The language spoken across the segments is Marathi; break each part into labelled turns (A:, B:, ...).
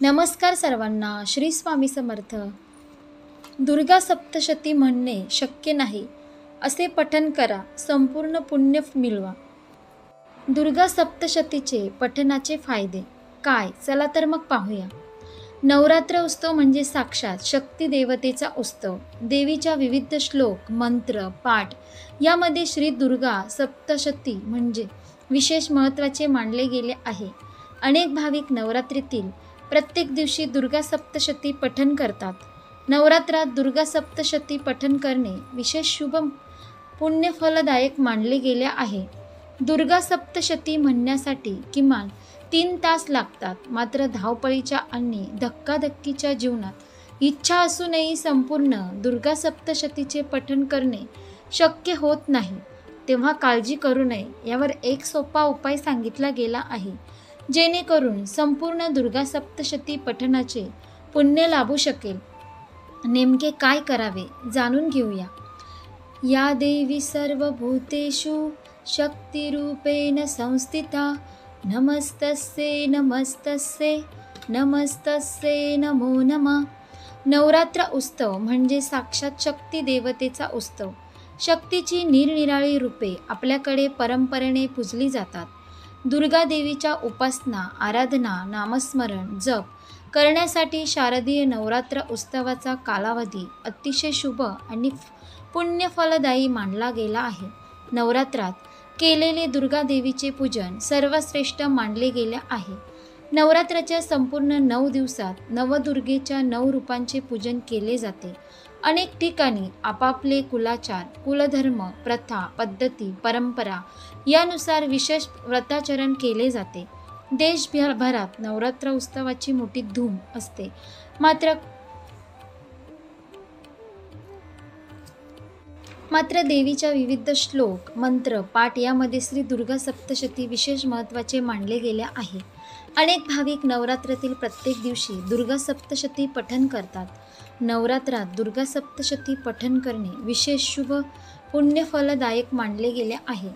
A: नमस्कार सर्वांना. श्री स्वामी समर्थ. दुर्गा सप्तशती म्हणणे शक्य नाही असे पठण करा, संपूर्ण पुण्य मिळवा. दुर्गा सप्तशतीचे पठणाचे फायदे काय? चला तर मग पाहूया. नवरात्र उत्सव म्हणजे साक्षात शक्ती देवतेचा उत्सव. देवीच्या विविध श्लोक, मंत्र, पाठ यामध्ये श्री दुर्गा सप्तशती म्हणजे विशेष महत्त्वाचे मानले गेले आहे. अनेक भाविक नवरात्रीतील प्रत्येक दिवशी दुर्गा सप्तशती पठण करतात. नवरात्रात दुर्गा सप्तशती पठण करणे विशेष शुभ पुण्यफलदायक मानले गेले आहे. दुर्गा सप्तशती म्हणण्यासाठी किमान 3 तास लागतात. मात्र धावपळीच्या आणि धक्काधक्कीच्या जीवनात इच्छा असूनही संपूर्ण दुर्गा सप्तशतीचे पठण करणे शक्य होत नाही, तेव्हा काळजी करू नये. यावर एक सोपा उपाय सांगितला गेला आहे, जेणेकरून संपूर्ण दुर्गा सप्तशती पठणाचे पुण्य लाभू शकेल. नेमके काय करावे जाणून घेऊया. या देवी सर्वभूतेषु शक्तिरूपेण संस्थिता नमस्तस्ये नमस्तस्ये नमस्तस्ये नमो नमः. नवरात्र उत्सव म्हणजे साक्षात शक्ती देवतेचा उत्सव. शक्तीची निरनिराळी रूपे आपल्याकडे परंपरेने पूजली जातात. दुर्गा देवीच्या उपासना, आराधना, नामस्मरण, जप करण्यासाठी शारदीय नवरात्र उत्सवाचा कालावधी अतिशय शुभ आणि पुण्यफलदायी मानला गेला आहे. नवरात्रात केलेले दुर्गा देवीचे पूजन सर्वश्रेष्ठ मानले गेले आहे. नवरात्राच्या संपूर्ण 9 दिवसात नवदुर्गेच्या 9 रूपांचे पूजन केले जाते. अनेक ठिकाणी आपापले कुलाचार, कुलधर्म, प्रथा, पद्धती, परंपरा यानुसार विशेष व्रताचरण केले जाते. देशभरात नवरात्र उत्सवाची मोठी धूम असते. मात्र देवीच्या विविध श्लोक, मंत्र, पाठ यामध्ये श्री दुर्गा सप्तशती विशेष महत्त्वाचे मानले गेले आहे. अनेक भाविक नवरात्रातील प्रत्येक दिवशी दुर्गा सप्तशती पठण करतात. नवरात्रात दुर्गा सप्तशती पठण करणे विशेष शुभ पुण्यफलदायक मानले गेले आहे.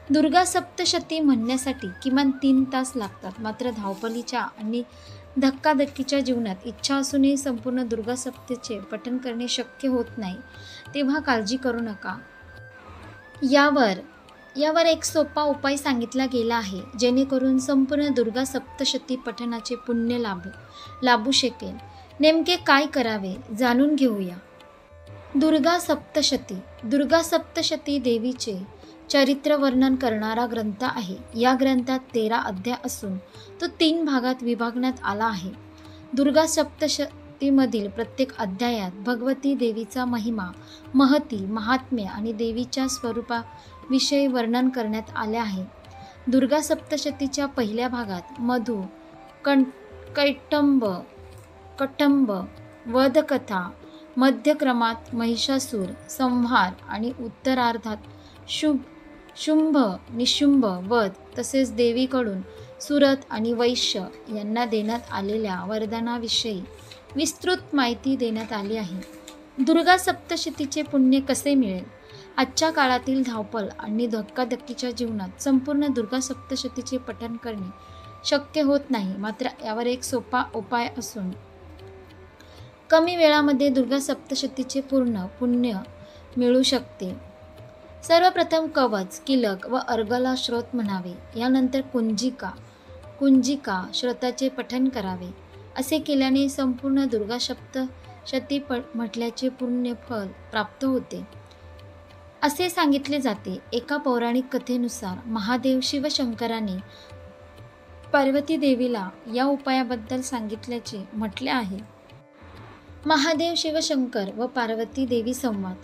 A: दुर्गा सप्तशती म्हणण्यासाठी किमान 3 तास लागतात. मात्र धावपळीच्या आणि धक्काधक्कीच्या जीवनात इच्छा असूनही संपूर्ण दुर्गा सप्तशतीचे पठण करणे शक्य होत नाही, तेव्हा काळजी करू नका. यावर एक सोपा उपाय सांगितला गेला आहे, जेणेकरून संपूर्ण दुर्गा सप्तशती पठणाचे पुण्य लाभू शकेल. नेमके काय करावे जाणून घेऊया. दुर्गा सप्तशती देवीचे चरित्र वर्णन करणारा ग्रंथ आहे. या ग्रंथात 13 अध्याय असून तो 3 भागात विभागण्यात आला आहे. दुर्गा सप्तशतीमधील प्रत्येक अध्यायात भगवती देवीचा महिमा, महती, महात्म्य आणि देवीच्या स्वरूपाविषयी वर्णन करण्यात आले आहे. दुर्गा सप्तशतीच्या पहिल्या भागात मधु, कटंब, वधकथा, मध्यक्रमात महिषासूर संहार आणि उत्तरार्धात शुंभ निशुंभ वध, तसेच देवीकडून सुरत आणि वैश्य यांना देण्यात आलेल्या वरदानाविषयी विस्तृत माहिती देण्यात आली आहे. दुर्गा सप्तशतीचे पुण्य कसे मिळेल? आजच्या काळातील धावपळ आणि धक्काधक्कीच्या जीवनात संपूर्ण दुर्गा सप्तशतीचे पठण करणे शक्य होत नाही. मात्र यावर एक सोपा उपाय असून कमी वेळामध्ये दुर्गा सप्तशतीचे पूर्ण पुण्य मिळू शकते. सर्वप्रथम कवच, किलक व अर्गला श्रोत म्हणावे. यानंतर कुंजिका श्रोताचे पठण करावे. असे केल्याने संपूर्ण दुर्गा सप्तशती म्हटल्याचे पुण्य फल प्राप्त होते असे सांगितले जाते. एका पौराणिक कथेनुसार महादेव शिवशंकराने पार्वती देवीला या उपायाबद्दल सांगितल्याचे म्हटले आहे. महादेव शिवशंकर व पार्वती देवी संवाद.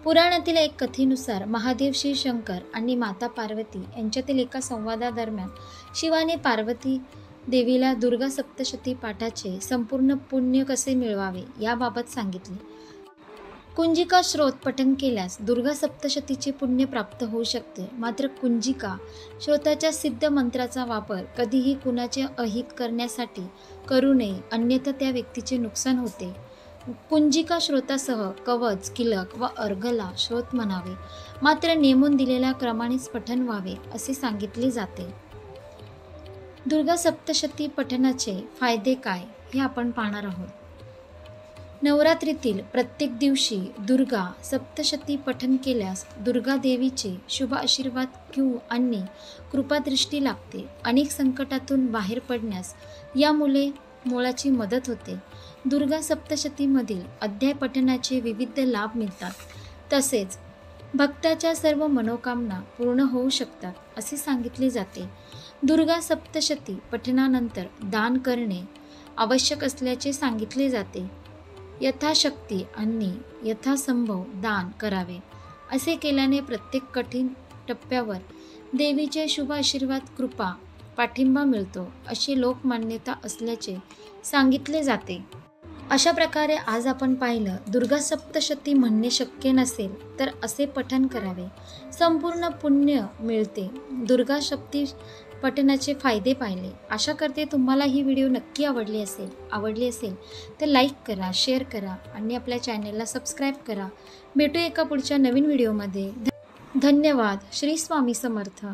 A: पुराणातील एक कथेनुसार महादेव शिवशंकर आणि माता पार्वती यांच्यातील एका संवादादरम्यान शिवाने पार्वती देवीला दुर्गा सप्तशती पाठाचे संपूर्ण पुण्य कसे मिळवावे याबाबत सांगितले. कुंजिका श्रोत पठण केल्यास दुर्गा सप्तशतीचे पुण्य प्राप्त होऊ शकते. मात्र कुंजिका श्रोताच्या सिद्ध मंत्राचा वापर कधीही कुणाचे अहित करण्यासाठी करू नये, अन्यथा त्या व्यक्तीचे नुकसान होते. कुंजिका श्रोतासह कवच, किलक व अर्घला श्रोत म्हणावे. मात्र नेमून दिलेल्या क्रमानेच पठण व्हावे असे सांगितले जाते. दुर्गा सप्तशती पठणाचे फायदे काय हे आपण पाहणार आहोत. नवरात्रीतील प्रत्येक दिवशी दुर्गा सप्तशती पठण केल्यास दुर्गा देवीचे शुभ आशीर्वाद आणि कृपादृष्टी लागते. अनेक संकटातून बाहेर पडण्यास यामुळे मोलाची मदत होते. दुर्गा सप्तशतीमधील अध्याय पठणाचे विविध लाभ मिळतात. तसेच भक्ताच्या सर्व मनोकामना पूर्ण होऊ शकतात असे सांगितले जाते. दुर्गा सप्तशती पठणानंतर दान करणे आवश्यक असल्याचे सांगितले जाते. यथाशक्ती आणि यथासंभव दान करावे. असे केल्याने प्रत्येक कठीण टप्प्यावर देवीचे शुभ आशीर्वाद कृपा पाठिंबा मिळतो अशी लोकमान्यता असल्याचे सांगितले जाते. अशा प्रकारे आज आपण पाहिलं दुर्गा सप्तशती म्हणणे शक्य नसेल तर असे पठण करावे, संपूर्ण पुण्य मिळते. दुर्गा सप्ती पठणाचे फायदे पाहिले. आशा करते तुम्हाला ही व्हिडिओ नक्की आवडली असेल तर लाईक करा, शेअर करा आणि आपल्या चॅनलला सबस्क्राईब करा. भेटू एका पुढच्या नवीन व्हिडिओमध्ये. धन्यवाद. श्री स्वामी समर्थ.